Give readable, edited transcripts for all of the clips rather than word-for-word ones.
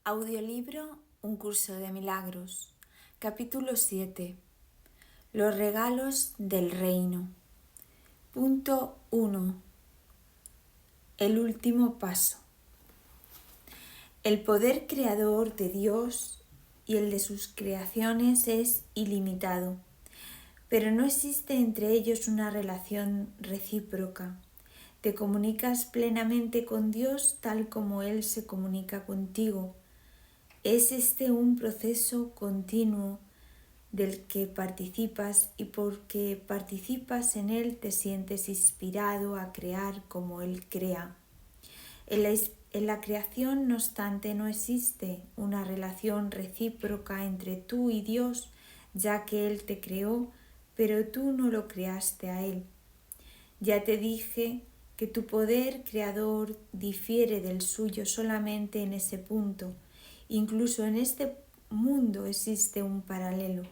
Audiolibro Un curso de milagros. Capítulo 7. Los regalos del reino. Punto 1. El último paso. El poder creador de Dios y el de sus creaciones es ilimitado, pero no existe entre ellos una relación recíproca. Te comunicas plenamente con Dios tal como Él se comunica contigo. Es este un proceso continuo del que participas y porque participas en él te sientes inspirado a crear como él crea. En la creación, no obstante, no existe una relación recíproca entre tú y Dios, ya que Él te creó, pero tú no lo creaste a Él. Ya te dije que tu poder creador difiere del suyo solamente en ese punto. Incluso en este mundo existe un paralelo.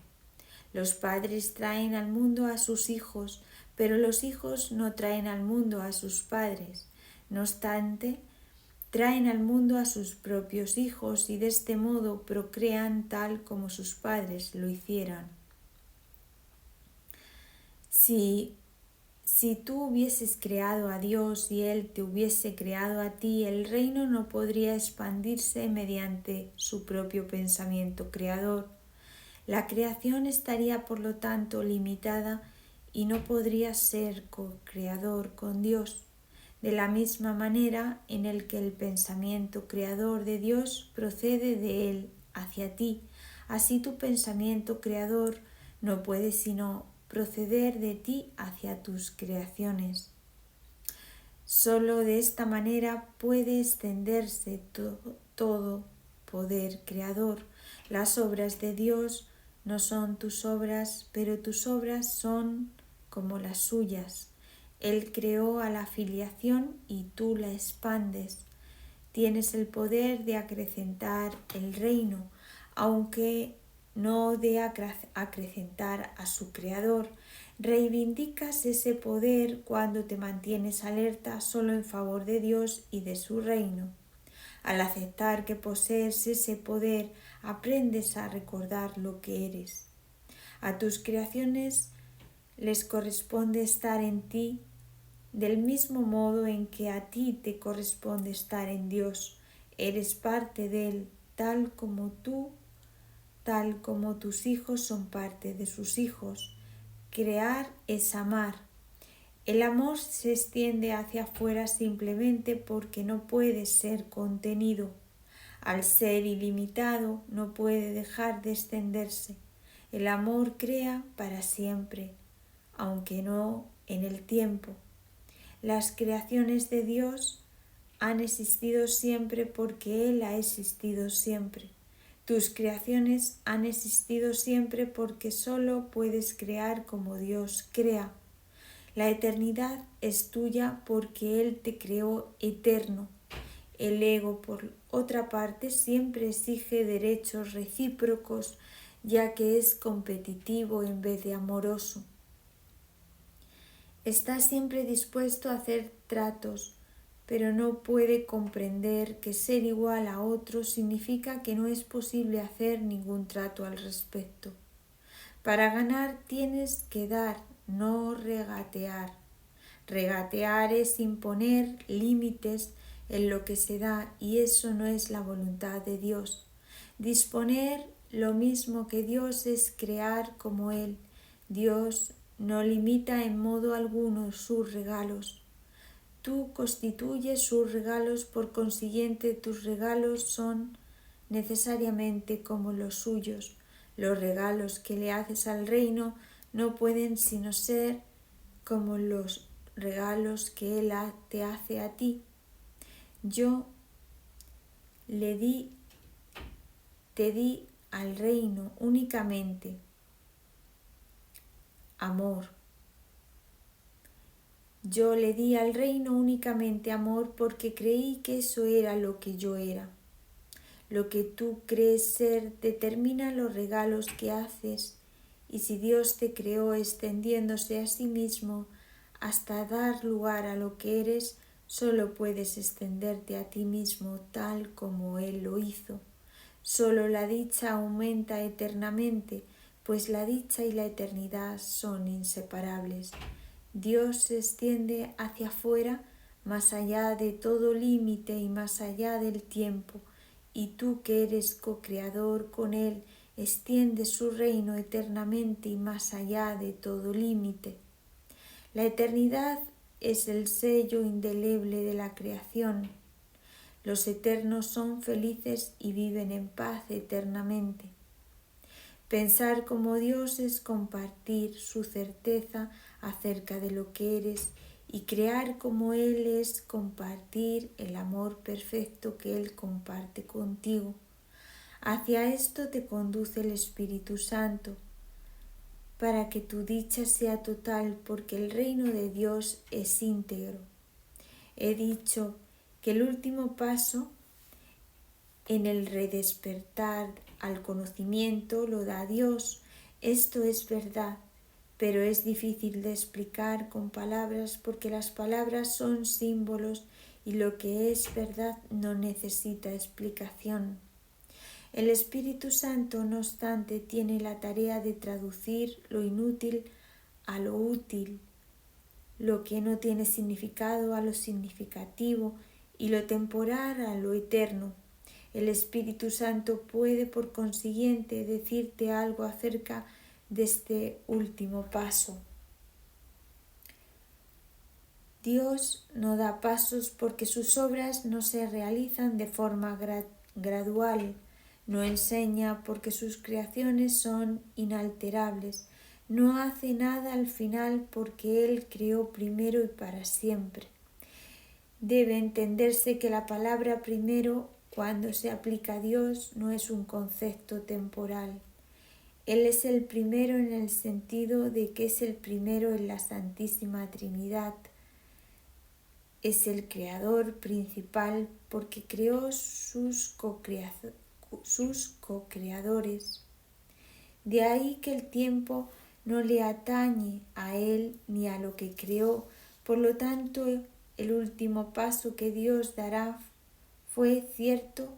Los padres traen al mundo a sus hijos, pero los hijos no traen al mundo a sus padres. No obstante, traen al mundo a sus propios hijos y de este modo procrean tal como sus padres lo hicieran. Si tú hubieses creado a Dios y Él te hubiese creado a ti, el reino no podría expandirse mediante su propio pensamiento creador. La creación estaría, por lo tanto, limitada y no podría ser co-creador con Dios. De la misma manera en el que el pensamiento creador de Dios procede de Él hacia ti, así tu pensamiento creador no puede sino proceder de ti hacia tus creaciones. Solo de esta manera puede extenderse todo poder creador. Las obras de Dios no son tus obras, pero tus obras son como las suyas. Él creó a la filiación y tú la expandes. Tienes el poder de acrecentar el reino, aunque no de acrecentar a su creador. Reivindicas ese poder cuando te mantienes alerta solo en favor de Dios y de su reino. Al aceptar que posees ese poder, aprendes a recordar lo que eres. A tus creaciones les corresponde estar en ti del mismo modo en que a ti te corresponde estar en Dios. Eres parte de Él, tal como tus hijos son parte de sus hijos. Crear es amar. El amor se extiende hacia afuera simplemente porque no puede ser contenido. Al ser ilimitado, no puede dejar de extenderse. El amor crea para siempre, aunque no en el tiempo. Las creaciones de Dios han existido siempre porque Él ha existido siempre. Tus creaciones han existido siempre porque solo puedes crear como Dios crea. La eternidad es tuya porque Él te creó eterno. El ego, por otra parte, siempre exige derechos recíprocos, ya que es competitivo en vez de amoroso. Está siempre dispuesto a hacer tratos, pero no puede comprender que ser igual a otros significa que no es posible hacer ningún trato al respecto. Para ganar tienes que dar, no regatear. Regatear es imponer límites en lo que se da y eso no es la voluntad de Dios. Disponer lo mismo que Dios es crear como Él. Dios no limita en modo alguno sus regalos. Tú constituyes sus regalos, por consiguiente tus regalos son necesariamente como los suyos. Los regalos que le haces al reino no pueden sino ser como los regalos que Él te hace a ti. Yo te di al reino únicamente amor. Yo le di al reino únicamente amor porque creí que eso era lo que yo era. Lo que tú crees ser determina los regalos que haces, y si Dios te creó extendiéndose a sí mismo hasta dar lugar a lo que eres, solo puedes extenderte a ti mismo tal como Él lo hizo. Solo la dicha aumenta eternamente, pues la dicha y la eternidad son inseparables. Dios se extiende hacia afuera, más allá de todo límite y más allá del tiempo, y tú que eres co-creador con Él, extiendes su reino eternamente y más allá de todo límite. La eternidad es el sello indeleble de la creación. Los eternos son felices y viven en paz eternamente. Pensar como Dios es compartir su certeza acerca de lo que eres, y crear como Él es compartir el amor perfecto que Él comparte contigo. Hacia esto te conduce el Espíritu Santo, para que tu dicha sea total, porque el reino de Dios es íntegro. He dicho que el último paso en el redespertar al conocimiento lo da Dios. Esto es verdad, pero es difícil de explicar con palabras porque las palabras son símbolos y lo que es verdad no necesita explicación. El Espíritu Santo, no obstante, tiene la tarea de traducir lo inútil a lo útil, lo que no tiene significado a lo significativo y lo temporal a lo eterno. El Espíritu Santo puede, por consiguiente, decirte algo acerca de este último paso. Dios no da pasos porque sus obras no se realizan de forma gradual. No enseña porque sus creaciones son inalterables. No hace nada al final porque Él creó primero y para siempre. Debe entenderse que la palabra primero, cuando se aplica a Dios, no es un concepto temporal. Él es el primero en el sentido de que es el primero en la Santísima Trinidad. Es el creador principal porque creó sus co-creadores. De ahí que el tiempo no le atañe a Él ni a lo que creó. Por lo tanto, el último paso que Dios dará fue cierto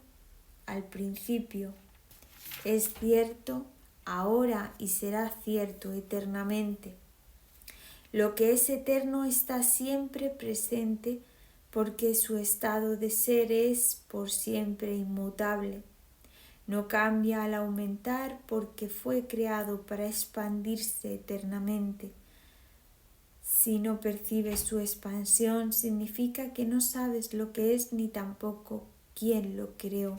al principio, es cierto ahora y será cierto eternamente. Lo que es eterno está siempre presente porque su estado de ser es por siempre inmutable. No cambia al aumentar porque fue creado para expandirse eternamente. Si no percibes su expansión, significa que no sabes lo que es ni tampoco quién lo creó.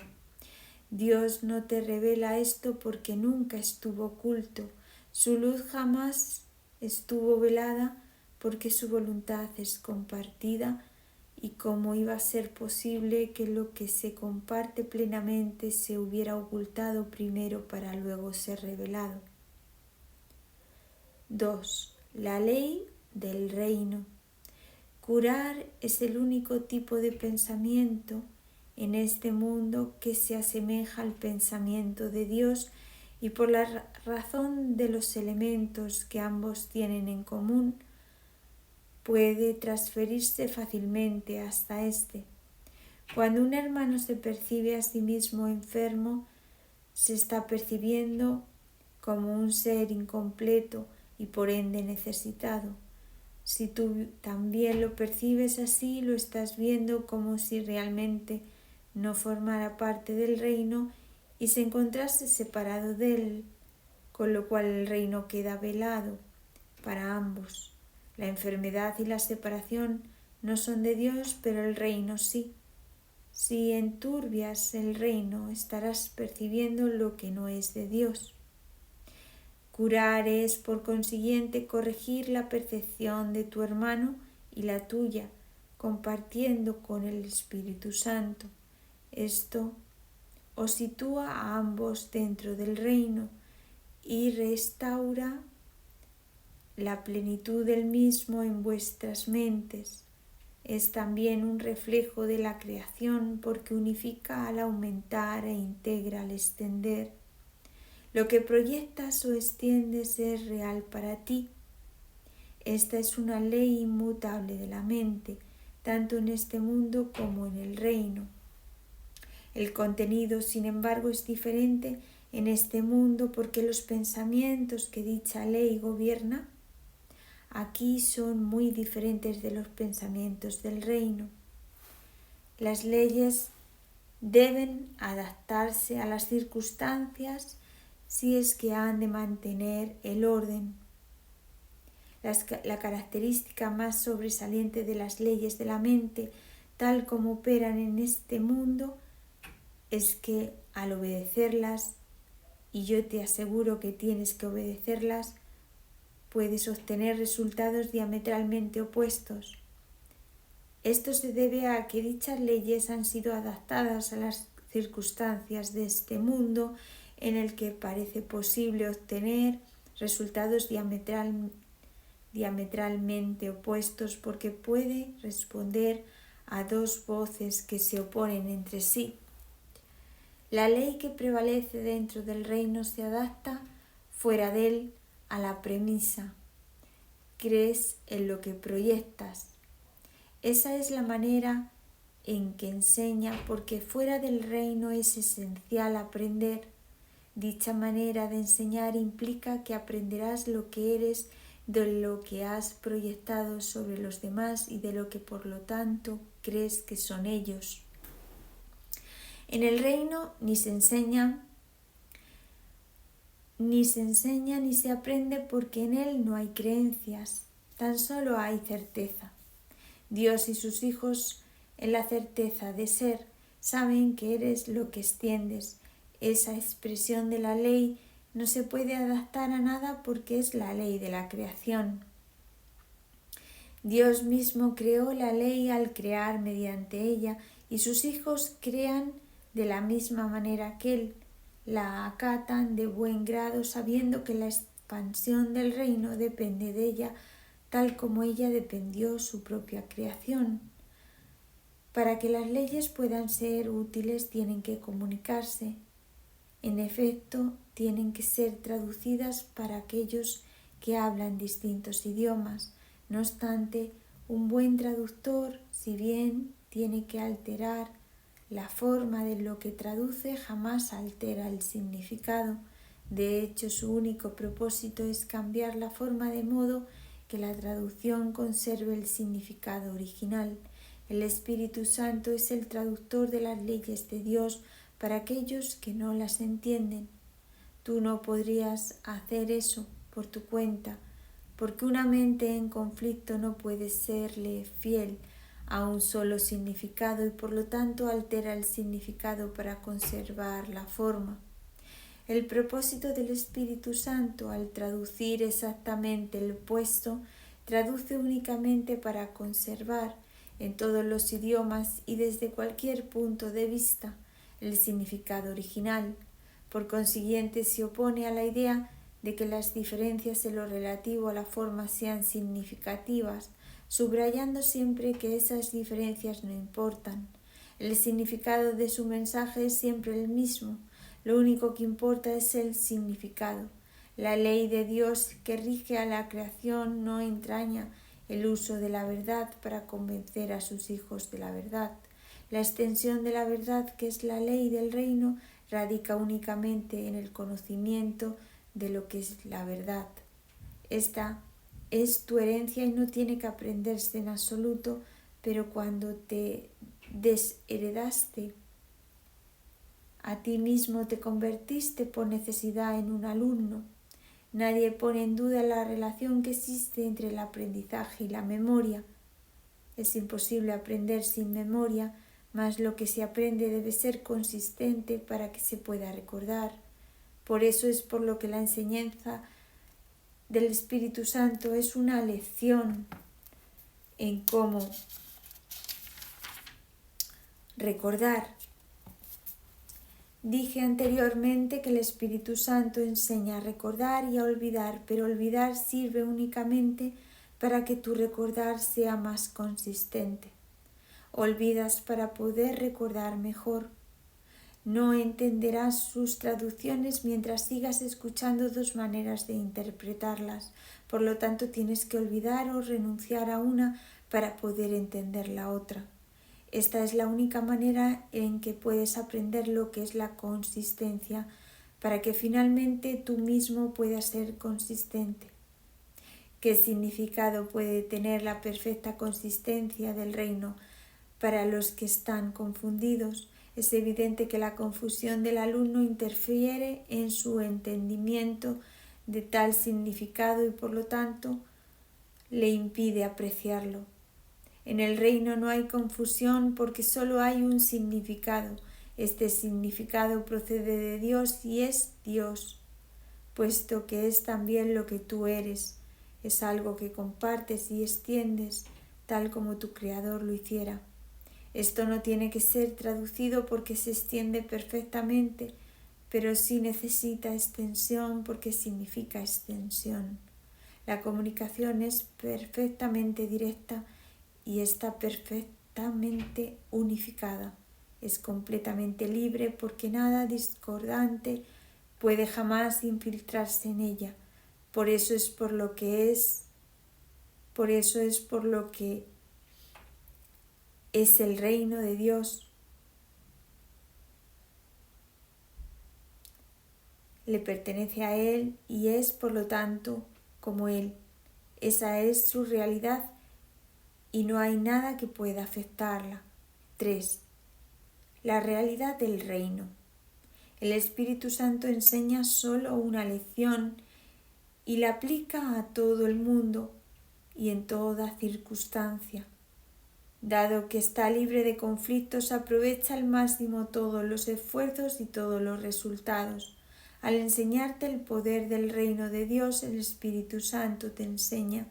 Dios no te revela esto porque nunca estuvo oculto. Su luz jamás estuvo velada porque su voluntad es compartida. Y cómo iba a ser posible que lo que se comparte plenamente se hubiera ocultado primero para luego ser revelado. 2. La ley del reino. Curar es el único tipo de pensamiento en este mundo que se asemeja al pensamiento de Dios, y por la razón de los elementos que ambos tienen en común, puede transferirse fácilmente hasta este. Cuando un hermano se percibe a sí mismo enfermo, se está percibiendo como un ser incompleto y por ende necesitado. Si tú también lo percibes así, lo estás viendo como si realmente no formara parte del reino y se encontrase separado de él, con lo cual el reino queda velado para ambos. La enfermedad y la separación no son de Dios, pero el reino sí. Si enturbias el reino, estarás percibiendo lo que no es de Dios. Curar es, por consiguiente, corregir la percepción de tu hermano y la tuya, compartiendo con el Espíritu Santo. Esto os sitúa a ambos dentro del reino y restaura la plenitud del mismo en vuestras mentes. Es también un reflejo de la creación porque unifica al aumentar e integra al extender. Lo que proyectas o extiendes es real para ti. Esta es una ley inmutable de la mente, tanto en este mundo como en el reino. El contenido, sin embargo, es diferente en este mundo porque los pensamientos que dicha ley gobierna aquí son muy diferentes de los pensamientos del reino. Las leyes deben adaptarse a las circunstancias si es que han de mantener el orden. La característica más sobresaliente de las leyes de la mente, tal como operan en este mundo, es que al obedecerlas, y yo te aseguro que tienes que obedecerlas, puedes obtener resultados diametralmente opuestos. Esto se debe a que dichas leyes han sido adaptadas a las circunstancias de este mundo en el que parece posible obtener resultados diametralmente opuestos porque puede responder a dos voces que se oponen entre sí. La ley que prevalece dentro del reino se adapta fuera de él a la premisa: crees en lo que proyectas. Esa es la manera en que enseña, porque fuera del reino es esencial aprender. Dicha manera de enseñar implica que aprenderás lo que eres de lo que has proyectado sobre los demás y de lo que por lo tanto crees que son ellos. En el reino ni se enseña ni se aprende porque en él no hay creencias, tan solo hay certeza. Dios y sus hijos, en la certeza de ser, saben que eres lo que extiendes. Esa expresión de la ley no se puede adaptar a nada porque es la ley de la creación. Dios mismo creó la ley al crear mediante ella, y sus hijos crean de la misma manera que Él. La acatan de buen grado, sabiendo que la expansión del reino depende de ella, tal como ella dependió su propia creación. Para que las leyes puedan ser útiles tienen que comunicarse. En efecto, tienen que ser traducidas para aquellos que hablan distintos idiomas. No obstante, un buen traductor, si bien tiene que alterar la forma de lo que traduce, jamás altera el significado. De hecho, su único propósito es cambiar la forma de modo que la traducción conserve el significado original. El Espíritu Santo es el traductor de las leyes de Dios para aquellos que no las entienden. Tú no podrías hacer eso por tu cuenta, porque una mente en conflicto no puede serle fiel a un solo significado y por lo tanto altera el significado para conservar la forma. El propósito del Espíritu Santo, al traducir exactamente el opuesto, traduce únicamente para conservar en todos los idiomas y desde cualquier punto de vista el significado original. Por consiguiente, se opone a la idea de que las diferencias en lo relativo a la forma sean significativas, subrayando siempre que esas diferencias no importan. El significado de su mensaje es siempre el mismo. Lo único que importa es el significado. La ley de Dios que rige a la creación no entraña el uso de la verdad para convencer a sus hijos de la verdad. La extensión de la verdad, que es la ley del reino, radica únicamente en el conocimiento de lo que es la verdad. Esta es tu herencia y no tiene que aprenderse en absoluto, pero cuando te desheredaste a ti mismo, te convertiste por necesidad en un alumno. Nadie pone en duda la relación que existe entre el aprendizaje y la memoria. Es imposible aprender sin memoria, mas lo que se aprende debe ser consistente para que se pueda recordar. Por eso es por lo que la enseñanza del Espíritu Santo es una lección en cómo recordar. Dije anteriormente que el Espíritu Santo enseña a recordar y a olvidar, pero olvidar sirve únicamente para que tu recordar sea más consistente. Olvidas para poder recordar mejor. No entenderás sus traducciones mientras sigas escuchando dos maneras de interpretarlas. Por lo tanto, tienes que olvidar o renunciar a una para poder entender la otra. Esta es la única manera en que puedes aprender lo que es la consistencia, para que finalmente tú mismo puedas ser consistente. ¿Qué significado puede tener la perfecta consistencia del reino para los que están confundidos? Es evidente que la confusión del alumno interfiere en su entendimiento de tal significado y por lo tanto le impide apreciarlo. En el reino no hay confusión porque solo hay un significado. Este significado procede de Dios y es Dios, puesto que es también lo que tú eres. Es algo que compartes y extiendes, tal como tu Creador lo hiciera. Esto no tiene que ser traducido porque se extiende perfectamente, pero sí necesita extensión porque significa extensión. La comunicación es perfectamente directa y está perfectamente unificada. Es completamente libre porque nada discordante puede jamás infiltrarse en ella. Por eso es por lo que es el reino de Dios. Le pertenece a Él y es por lo tanto como Él. Esa es su realidad y no hay nada que pueda afectarla. 3. La realidad del reino. El Espíritu Santo enseña solo una lección y la aplica a todo el mundo y en toda circunstancia. Dado que está libre de conflictos, aprovecha al máximo todos los esfuerzos y todos los resultados. Al enseñarte el poder del reino de Dios, el Espíritu Santo te enseña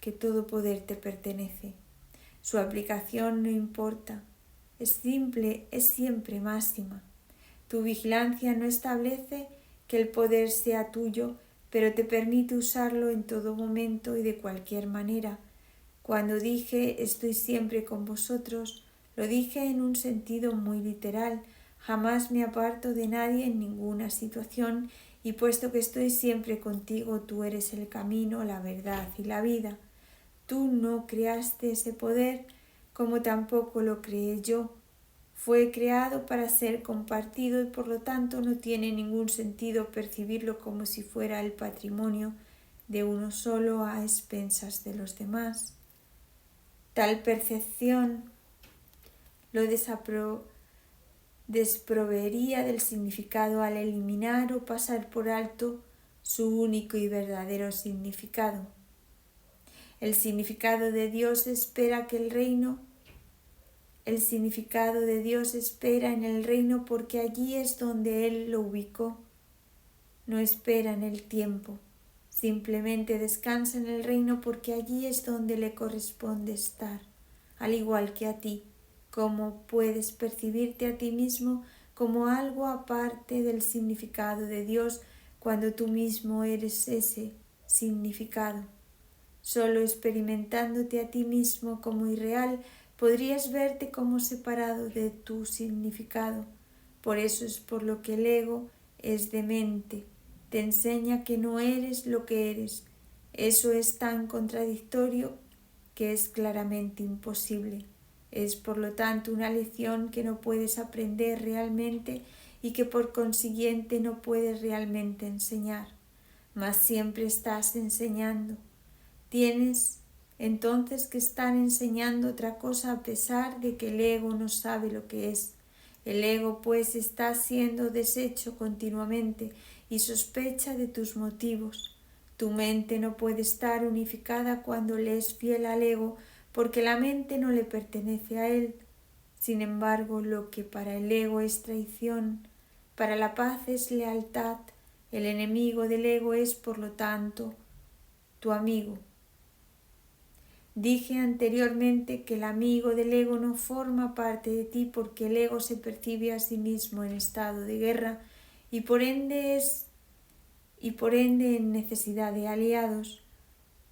que todo poder te pertenece. Su aplicación no importa, es siempre máxima. Tu vigilancia no establece que el poder sea tuyo, pero te permite usarlo en todo momento y de cualquier manera. Cuando dije estoy siempre con vosotros, lo dije en un sentido muy literal. Jamás me aparto de nadie en ninguna situación y puesto que estoy siempre contigo, tú eres el camino, la verdad y la vida. Tú no creaste ese poder, como tampoco lo creé yo. Fue creado para ser compartido y por lo tanto no tiene ningún sentido percibirlo como si fuera el patrimonio de uno solo a expensas de los demás. Tal percepción lo desproveería del significado al eliminar o pasar por alto su único y verdadero significado. El significado de Dios espera en el reino porque allí es donde Él lo ubicó. No espera en el tiempo, simplemente descansa en el reino porque allí es donde le corresponde estar, al igual que a ti. ¿Cómo puedes percibirte a ti mismo como algo aparte del significado de Dios cuando tú mismo eres ese significado? Solo experimentándote a ti mismo como irreal podrías verte como separado de tu significado. Por eso es por lo que el ego es demente. Te enseña que no eres lo que eres. Eso es tan contradictorio que es claramente imposible. Es por lo tanto una lección que no puedes aprender realmente y que por consiguiente no puedes realmente enseñar. Mas siempre estás enseñando. Tienes entonces que estar enseñando otra cosa a pesar de que el ego no sabe lo que es. El ego pues está siendo deshecho continuamente y sospecha de tus motivos. Tu mente no puede estar unificada cuando le es fiel al ego porque la mente no le pertenece a él. Sin embargo, lo que para el ego es traición, para la paz es lealtad. El enemigo del ego es, por lo tanto, tu amigo. Dije anteriormente que el amigo del ego no forma parte de ti porque el ego se percibe a sí mismo en estado de guerra y por ende en necesidad de aliados.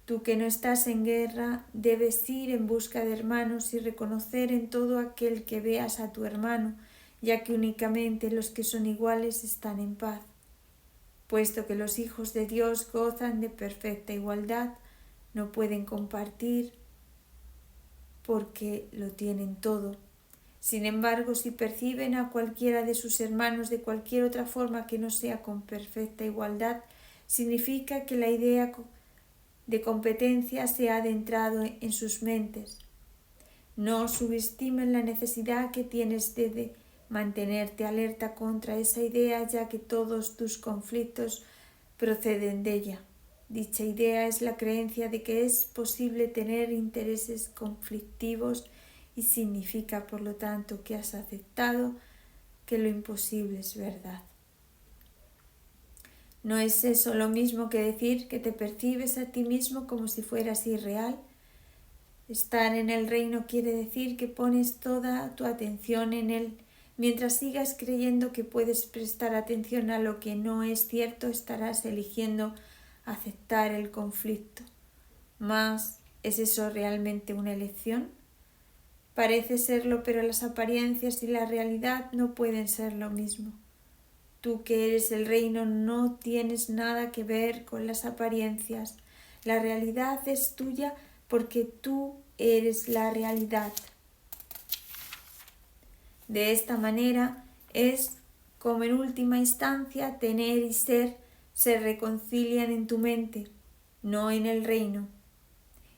Tú que no estás en guerra debes ir en busca de hermanos y reconocer en todo aquel que veas a tu hermano, ya que únicamente los que son iguales están en paz. Puesto que los hijos de Dios gozan de perfecta igualdad, no pueden compartir porque lo tienen todo. Sin embargo, si perciben a cualquiera de sus hermanos de cualquier otra forma que no sea con perfecta igualdad, significa que la idea de competencia se ha adentrado en sus mentes. No subestimen la necesidad que tienes de mantenerte alerta contra esa idea, ya que todos tus conflictos proceden de ella. Dicha idea es la creencia de que es posible tener intereses conflictivos y significa, por lo tanto, que has aceptado que lo imposible es verdad. ¿No es eso lo mismo que decir que te percibes a ti mismo como si fueras irreal? Estar en el reino quiere decir que pones toda tu atención en él. Mientras sigas creyendo que puedes prestar atención a lo que no es cierto, estarás eligiendo aceptar el conflicto. Mas, ¿es eso realmente una elección? Parece serlo, pero las apariencias y la realidad no pueden ser lo mismo. Tú que eres el reino no tienes nada que ver con las apariencias. La realidad es tuya porque tú eres la realidad. De esta manera es como en última instancia tener y ser se reconcilian en tu mente, no en el reino.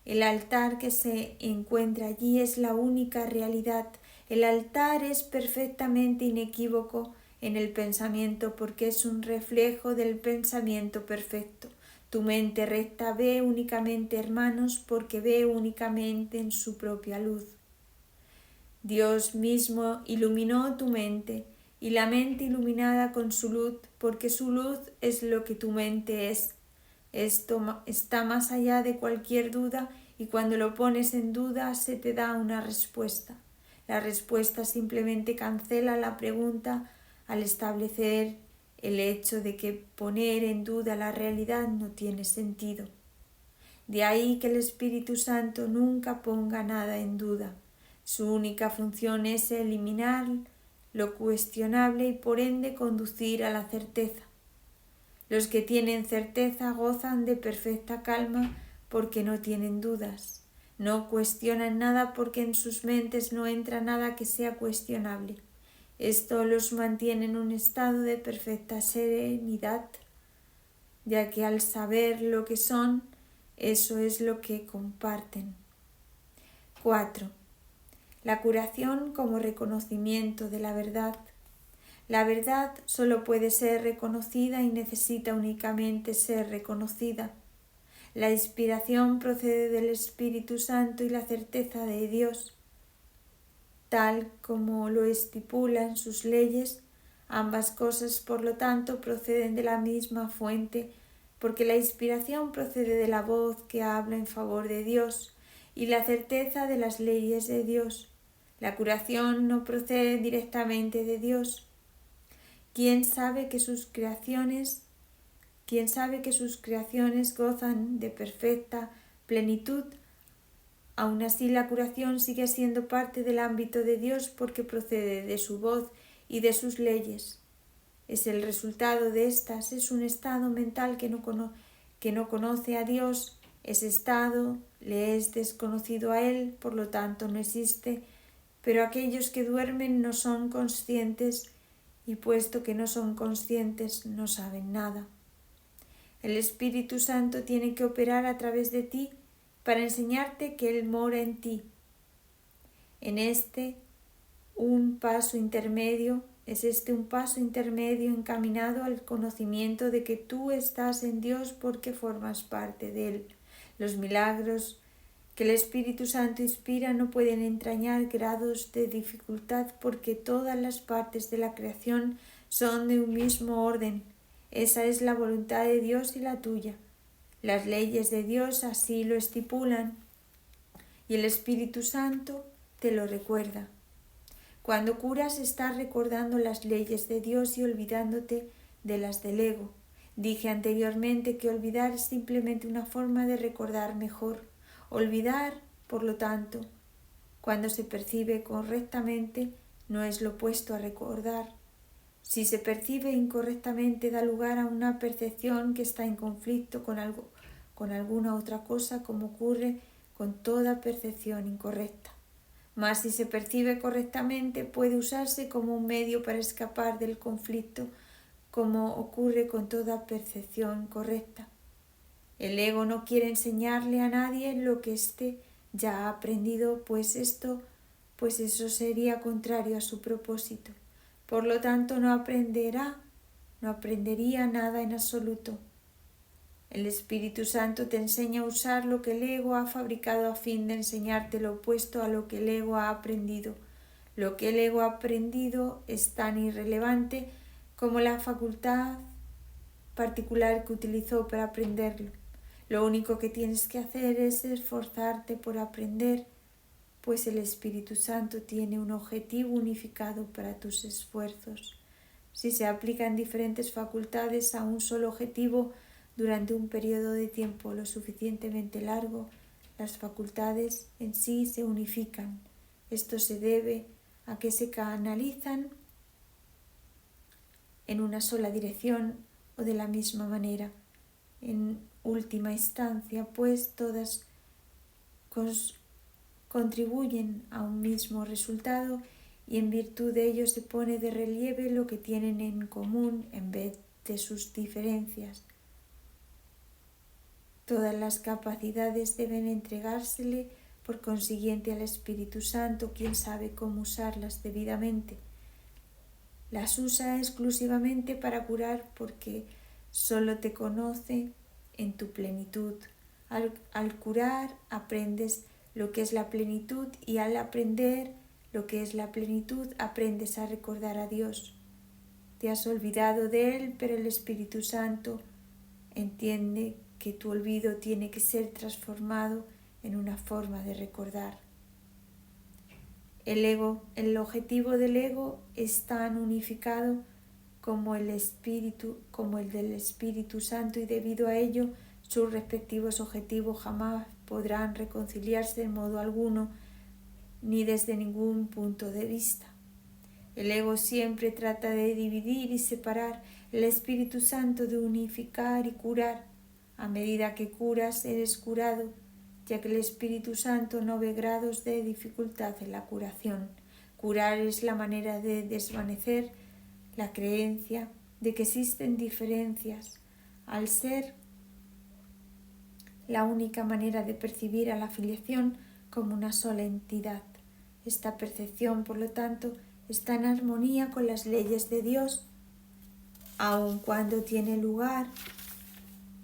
El altar que se encuentra allí es la única realidad. El altar es perfectamente inequívoco en el pensamiento porque es un reflejo del pensamiento perfecto. Tu mente recta ve únicamente hermanos porque ve únicamente en su propia luz. Dios mismo iluminó tu mente y la mente iluminada con su luz porque su luz es lo que tu mente es. Esto está más allá de cualquier duda y cuando lo pones en duda se te da una respuesta. La respuesta simplemente cancela la pregunta al establecer el hecho de que poner en duda la realidad no tiene sentido. De ahí que el Espíritu Santo nunca ponga nada en duda. Su única función es eliminar lo cuestionable y por ende conducir a la certeza. Los que tienen certeza gozan de perfecta calma porque no tienen dudas. No cuestionan nada porque en sus mentes no entra nada que sea cuestionable. Esto los mantiene en un estado de perfecta serenidad, ya que al saber lo que son, eso es lo que comparten. 4. La curación como reconocimiento de la verdad. La verdad solo puede ser reconocida y necesita únicamente ser reconocida. La inspiración procede del Espíritu Santo y la certeza de Dios. Tal como lo estipulan sus leyes, ambas cosas, por lo tanto, proceden de la misma fuente, porque la inspiración procede de la voz que habla en favor de Dios y la certeza de las leyes de Dios. La curación no procede directamente de Dios. ¿Quién sabe que sus creaciones gozan de perfecta plenitud? Aún así, la curación sigue siendo parte del ámbito de Dios porque procede de su voz y de sus leyes. Es el resultado de estas, es un estado mental que no conoce a Dios. Ese estado le es desconocido a Él, por lo tanto no existe, pero aquellos que duermen no son conscientes y puesto que no son conscientes no saben nada. El Espíritu Santo tiene que operar a través de ti para enseñarte que Él mora en ti. Es un paso intermedio encaminado al conocimiento de que tú estás en Dios porque formas parte de Él. Los milagros que el Espíritu Santo inspira no pueden entrañar grados de dificultad porque todas las partes de la creación son de un mismo orden. Esa es la voluntad de Dios y la tuya. Las leyes de Dios así lo estipulan y el Espíritu Santo te lo recuerda. Cuando curas estás recordando las leyes de Dios y olvidándote de las del ego. Dije anteriormente que olvidar es simplemente una forma de recordar mejor. Olvidar, por lo tanto, cuando se percibe correctamente, no es lo opuesto a recordar. Si se percibe incorrectamente, da lugar a una percepción que está en conflicto con alguna otra cosa, como ocurre con toda percepción incorrecta. mas si se percibe correctamente puede usarse como un medio para escapar del conflicto, como ocurre con toda percepción correcta. El ego no quiere enseñarle a nadie lo que éste ya ha aprendido, pues eso sería contrario a su propósito. Por lo tanto, no aprendería nada en absoluto. El Espíritu Santo te enseña a usar lo que el ego ha fabricado a fin de enseñarte lo opuesto a lo que el ego ha aprendido. Lo que el ego ha aprendido es tan irrelevante como la facultad particular que utilizó para aprenderlo. Lo único que tienes que hacer es esforzarte por aprender, pues el Espíritu Santo tiene un objetivo unificado para tus esfuerzos. Si se aplican diferentes facultades a un solo objetivo durante un periodo de tiempo lo suficientemente largo, las facultades en sí se unifican. Esto se debe a que se canalizan en una sola dirección o de la misma manera. En última instancia, pues todas contribuyen a un mismo resultado y en virtud de ello se pone de relieve lo que tienen en común en vez de sus diferencias. Todas las capacidades deben entregársele por consiguiente al Espíritu Santo, quien sabe cómo usarlas debidamente. Las usa exclusivamente para curar porque solo te conoce en tu plenitud. Al curar aprendes lo que es la plenitud y al aprender lo que es la plenitud aprendes a recordar a Dios. Te has olvidado de Él, pero el Espíritu Santo entiende que tu olvido tiene que ser transformado en una forma de recordar. El objetivo del ego es tan unificado como el del Espíritu Santo y debido a ello sus respectivos objetivos jamás podrán reconciliarse en modo alguno ni desde ningún punto de vista. El ego siempre trata de dividir y separar, el Espíritu Santo de unificar y curar. A medida que curas, eres curado, ya que el Espíritu Santo no ve grados de dificultad en la curación. Curar es la manera de desvanecer la creencia de que existen diferencias, al ser la única manera de percibir a la filiación como una sola entidad. Esta percepción, por lo tanto, está en armonía con las leyes de Dios, aun cuando tiene lugar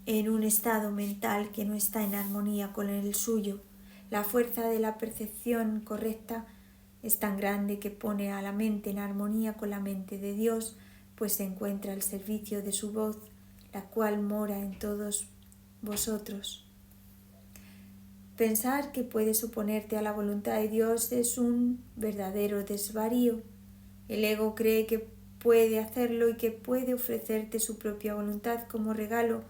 en un estado mental que no está en armonía con el suyo. La fuerza de la percepción correcta es tan grande que pone a la mente en armonía con la mente de Dios, pues se encuentra al servicio de su voz, la cual mora en todos vosotros. Pensar que puedes oponerte a la voluntad de Dios es un verdadero desvarío. El ego cree que puede hacerlo y que puede ofrecerte su propia voluntad como regalo,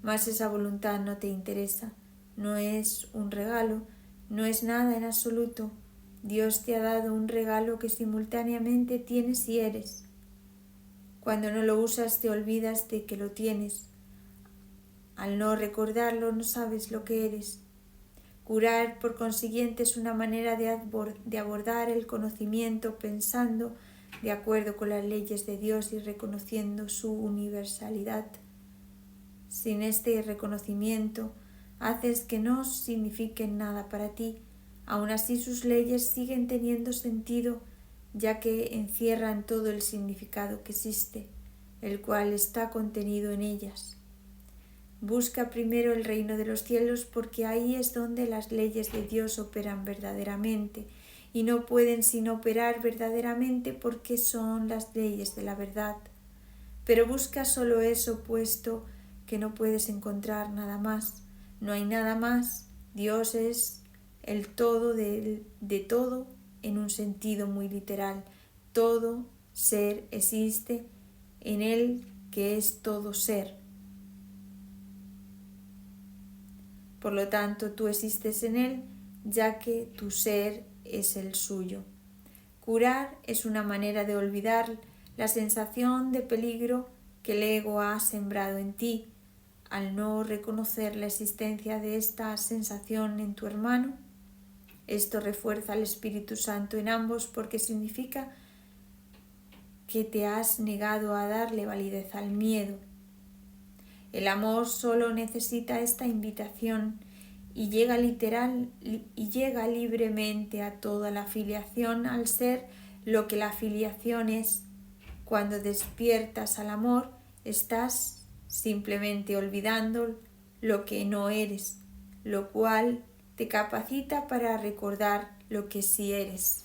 mas esa voluntad no te interesa, no es un regalo, no es nada en absoluto. Dios te ha dado un regalo que simultáneamente tienes y eres. Cuando no lo usas te olvidas de que lo tienes. Al no recordarlo no sabes lo que eres. Curar, por consiguiente, es una manera de abordar el conocimiento pensando de acuerdo con las leyes de Dios y reconociendo su universalidad. Sin este reconocimiento, haces que no signifiquen nada para ti. Aun así sus leyes siguen teniendo sentido, ya que encierran todo el significado que existe, el cual está contenido en ellas. Busca primero el reino de los cielos porque ahí es donde las leyes de Dios operan verdaderamente y no pueden sino operar verdaderamente porque son las leyes de la verdad. Pero busca solo eso, puesto que no puedes encontrar nada más. No hay nada más. Dios es el todo de todo en un sentido muy literal. Todo ser existe en Él, que es todo ser. Por lo tanto, tú existes en Él, ya que tu ser es el suyo. Curar es una manera de olvidar la sensación de peligro que el ego ha sembrado en ti. Al no reconocer la existencia de esta sensación en tu hermano, Esto refuerza al Espíritu Santo en ambos porque significa que te has negado a darle validez al miedo. El amor solo necesita esta invitación y llega libremente a toda la filiación al ser lo que la filiación es. Cuando despiertas al amor, estás simplemente olvidando lo que no eres, lo cual te capacita para recordar lo que sí eres.